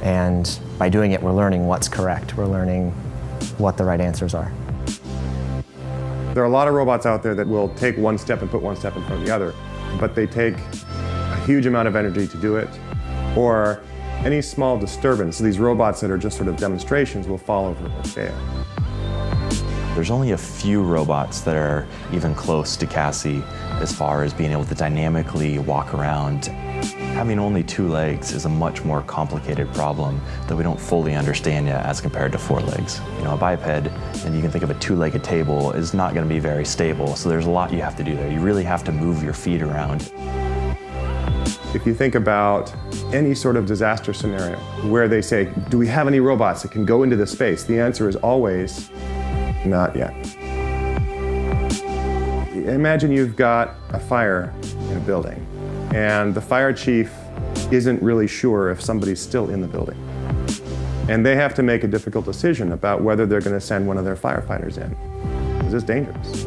And by doing it, we're learning what's correct. We're learning what the right answers are. There are a lot of robots out there that will take one step and put one step in front of the other, but they take a huge amount of energy to do it, or any small disturbance, these robots that are just sort of demonstrations will fall over or fail. There's only a few robots that are even close to Cassie as far as being able to dynamically walk around. Having only 2 legs is a much more complicated problem that we don't fully understand yet as compared to 4 legs. You know, a biped, and you can think of a 2-legged table, is not going to be very stable, so there's a lot you have to do there. You really have to move your feet around. If you think about any sort of disaster scenario where they say, do we have any robots that can go into this space? The answer is always, not yet. Imagine you've got a fire in a building, and the fire chief isn't really sure if somebody's still in the building. And they have to make a difficult decision about whether they're going to send one of their firefighters in. This is dangerous.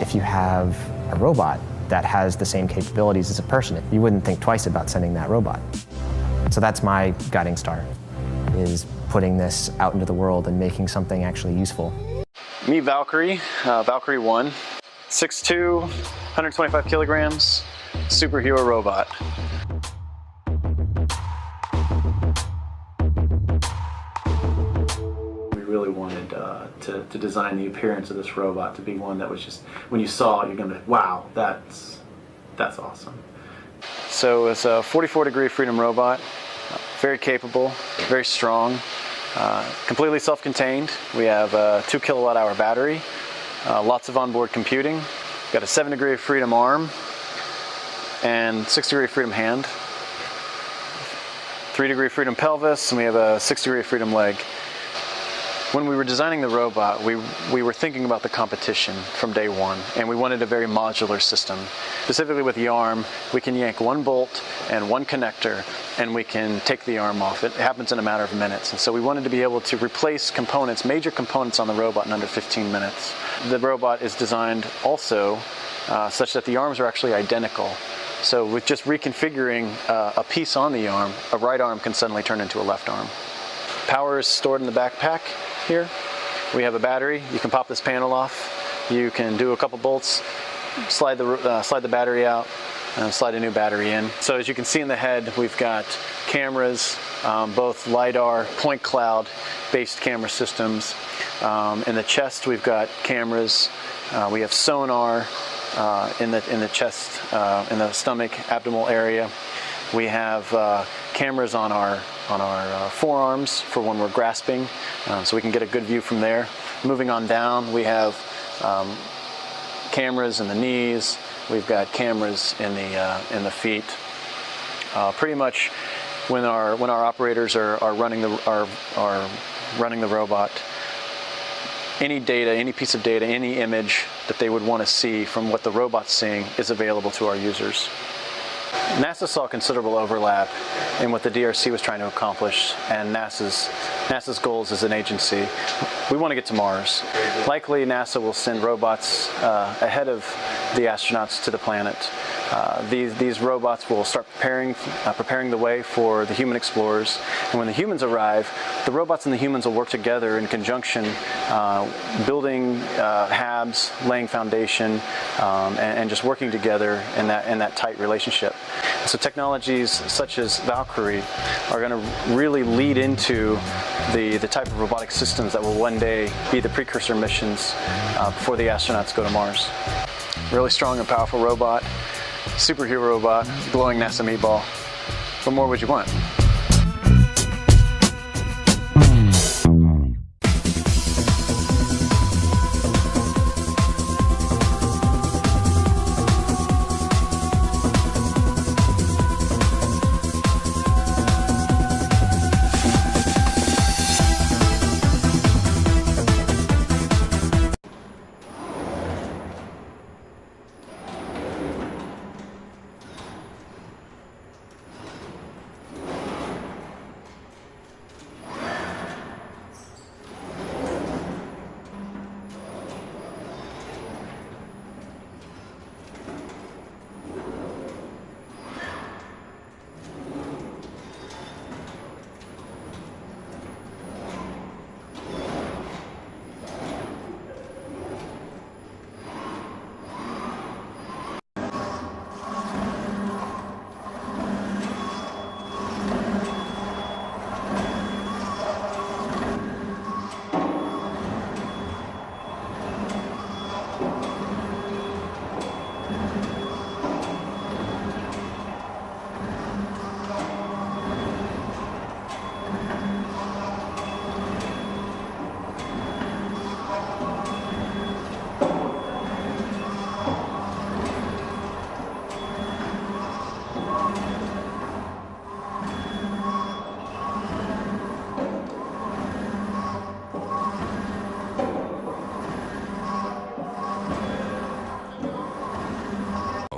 If you have a robot that has the same capabilities as a person, you wouldn't think twice about sending that robot. So that's my guiding star, is putting this out into the world and making something actually useful. Meet Valkyrie, Valkyrie 1, 6'2", 125 kilograms, superhero robot. We really wanted to design the appearance of this robot to be one that was just, when you saw it, you're gonna be, wow, that's awesome. So it's a 44-degree freedom robot, very capable, very strong, completely self-contained. We have a 2 kilowatt-hour battery, lots of onboard computing. We've got a 7-degree freedom arm and 6-degree freedom hand, 3-degree freedom pelvis, and we have a 6-degree freedom leg. When we were designing the robot, we were thinking about the competition from day one, and we wanted a very modular system. Specifically with the arm, we can yank 1 bolt and 1 connector, and we can take the arm off. It happens in a matter of minutes. And so we wanted to be able to replace components, major components on the robot in under 15 minutes. The robot is designed also such that the arms are actually identical. So with just reconfiguring a piece on the arm, a right arm can suddenly turn into a left arm. Power is stored in the backpack here. We have a battery. You can pop this panel off. You can do a couple bolts, slide the battery out, and slide a new battery in. So as you can see in the head, we've got cameras, both LiDAR, point cloud based camera systems. In the chest, we've got cameras. We have sonar in the chest, in the stomach, abdominal area. We have cameras on our forearms for when we're grasping, so we can get a good view from there. Moving on down, we have cameras in the knees. We've got cameras in the feet. Pretty much, when our operators are running the robot, any data, any piece of data, any image that they would want to see from what the robot's seeing is available to our users. NASA saw considerable overlap in what the DRC was trying to accomplish and NASA's goals as an agency. We want to get to Mars. Likely NASA will send robots ahead of the astronauts to the planet. These robots will start preparing the way for the human explorers. And when the humans arrive, the robots and the humans will work together in conjunction, building HABs, laying foundation, and just working together in that tight relationship. So technologies such as Valkyrie are going to really lead into the type of robotic systems that will one day be the precursor missions before the astronauts go to Mars. Really strong and powerful robot. Superhero robot, glowing NASA meatball. What more would you want?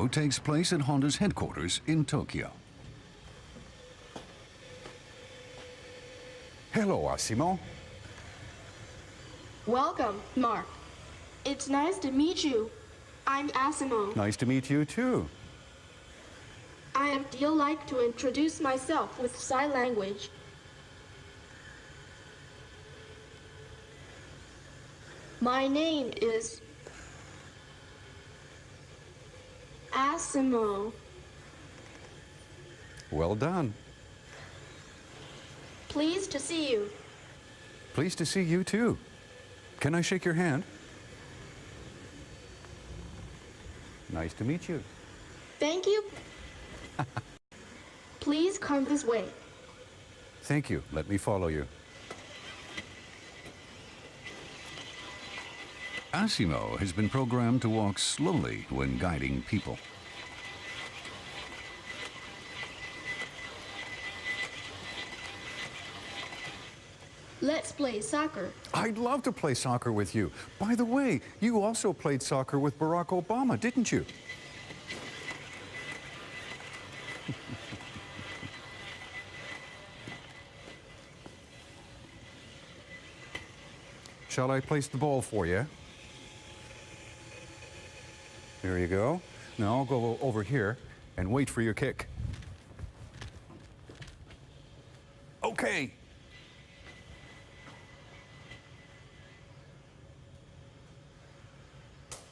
show takes place at Honda's headquarters in Tokyo. Hello, Asimo. Welcome, Mark. It's nice to meet you. I'm Asimo. Nice to meet you too. I am like to introduce myself with sign language. My name is Asimo. Well done. Pleased to see you. Pleased to see you too. Can I shake your hand? Nice to meet you. Thank you. Please come this way. Thank you. Let me follow you. Asimo has been programmed to walk slowly when guiding people. Let's play soccer. I'd love to play soccer with you. By the way, you also played soccer with Barack Obama, didn't you? Shall I place the ball for you? There you go. Now I'll go over here and wait for your kick. Okay.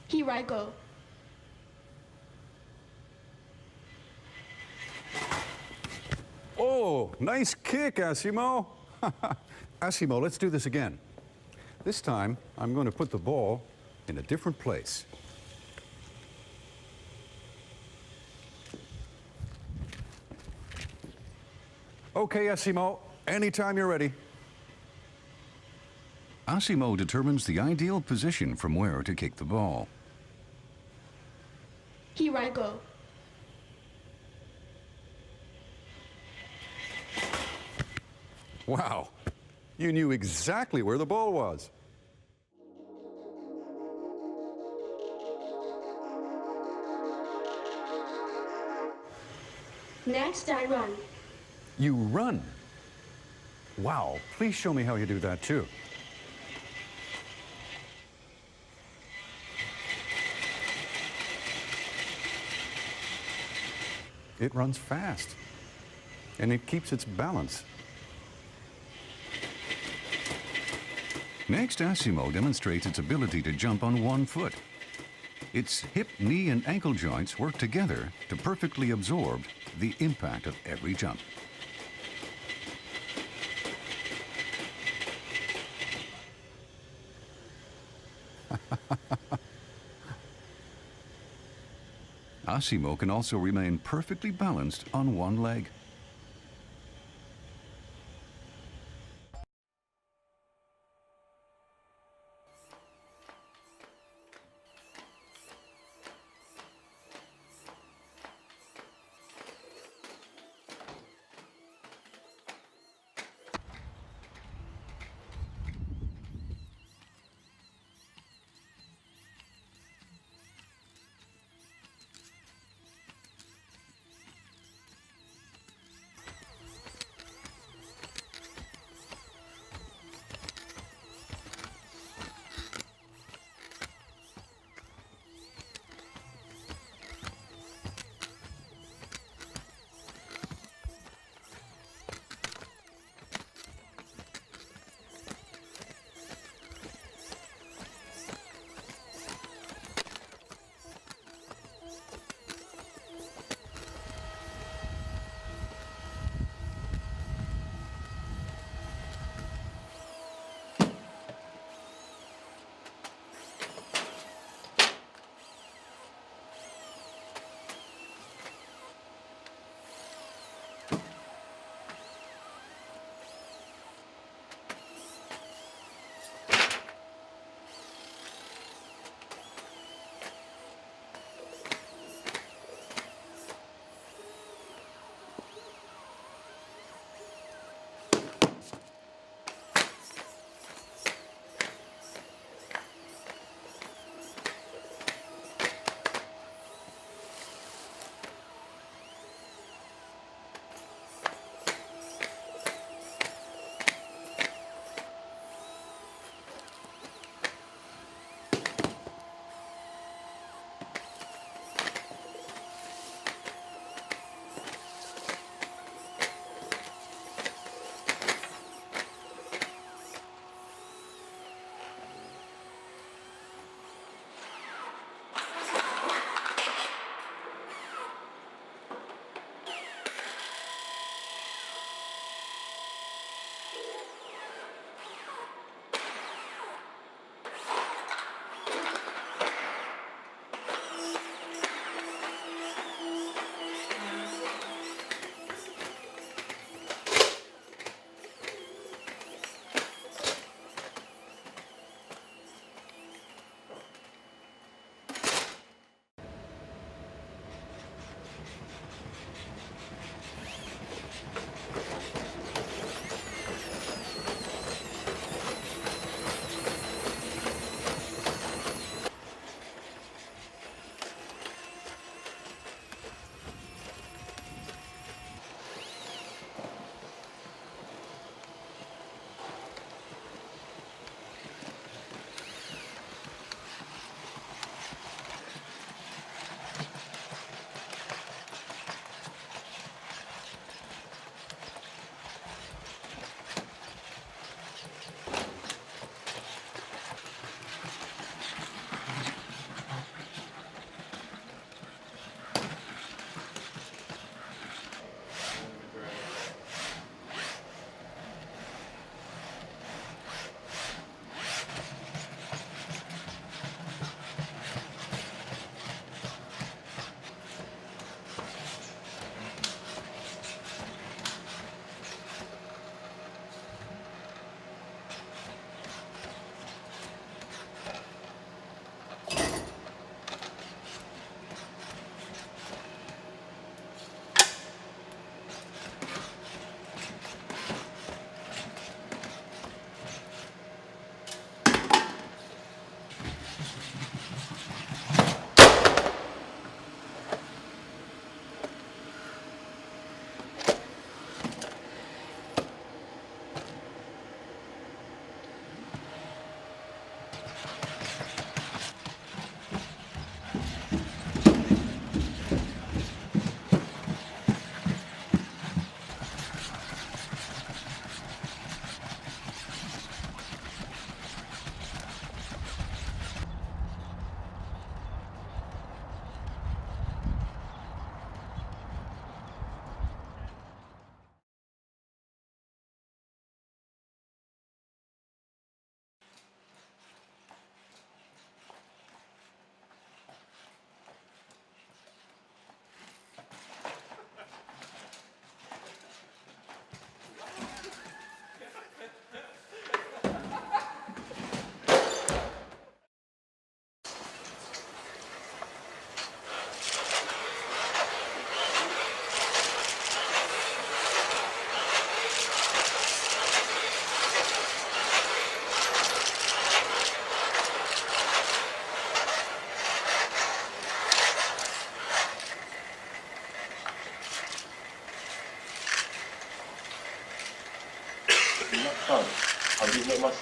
Here I go. Oh, nice kick, Asimo. Asimo, let's do this again. This time, I'm going to put the ball in a different place. Okay, Asimo, anytime you're ready. Asimo determines the ideal position from where to kick the ball. Here I go. Wow, you knew exactly where the ball was. Next I run. You run. Wow, please show me how you do that too. It runs fast, and it keeps its balance. Next, Asimo demonstrates its ability to jump on one foot. Its hip, knee, and ankle joints work together to perfectly absorb the impact of every jump. Asimo can also remain perfectly balanced on one leg.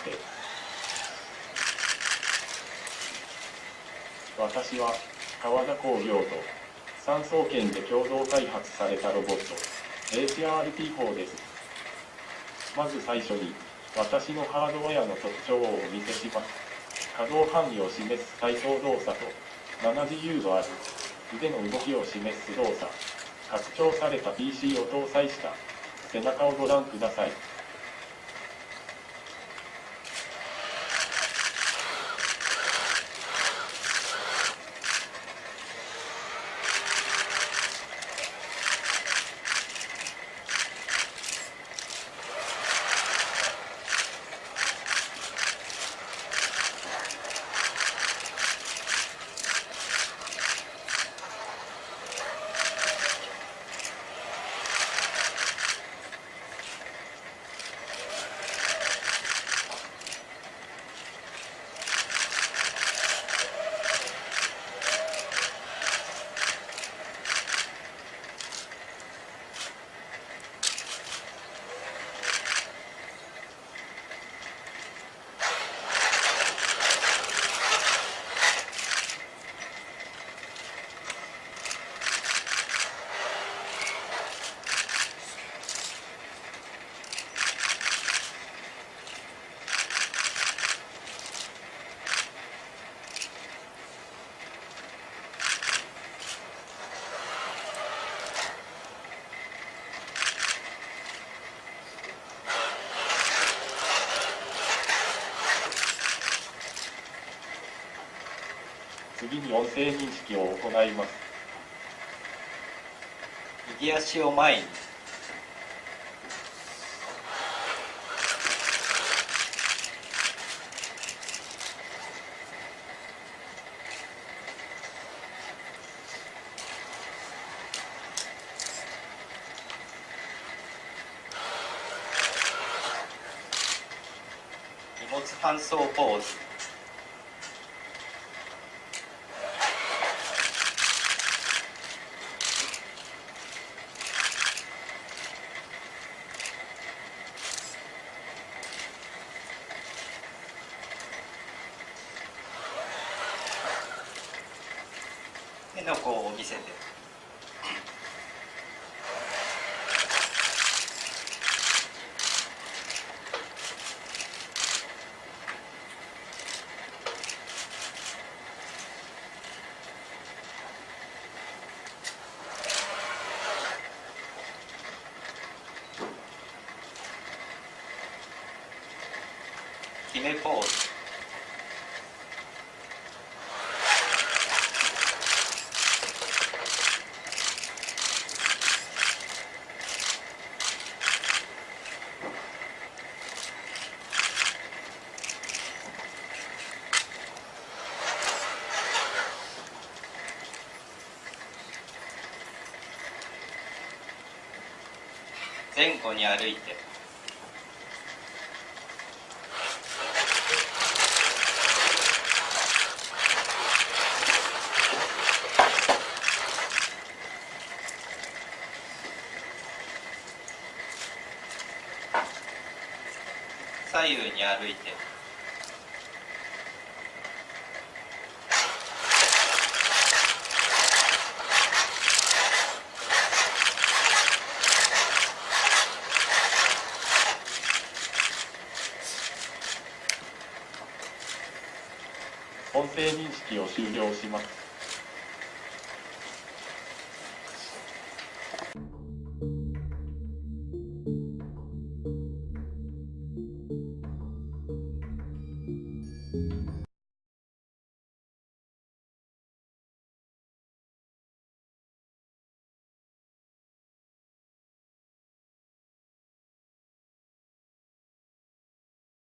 して。私は川田工業と産総研で共同開発されたロボット ACRT4 です。まず最初に私のハードウェアの特徴をお見せします。可動範囲を示す最小動作と7自由度ある腕の動きを示す動作、拡張された PC を搭載した背中をご覧ください。次に音声認識を行います。右足を前に。荷物搬送ポーズ。手の甲を見せて。決めポーズ。前後に歩いて。左右に歩いて。音声認識を終了します。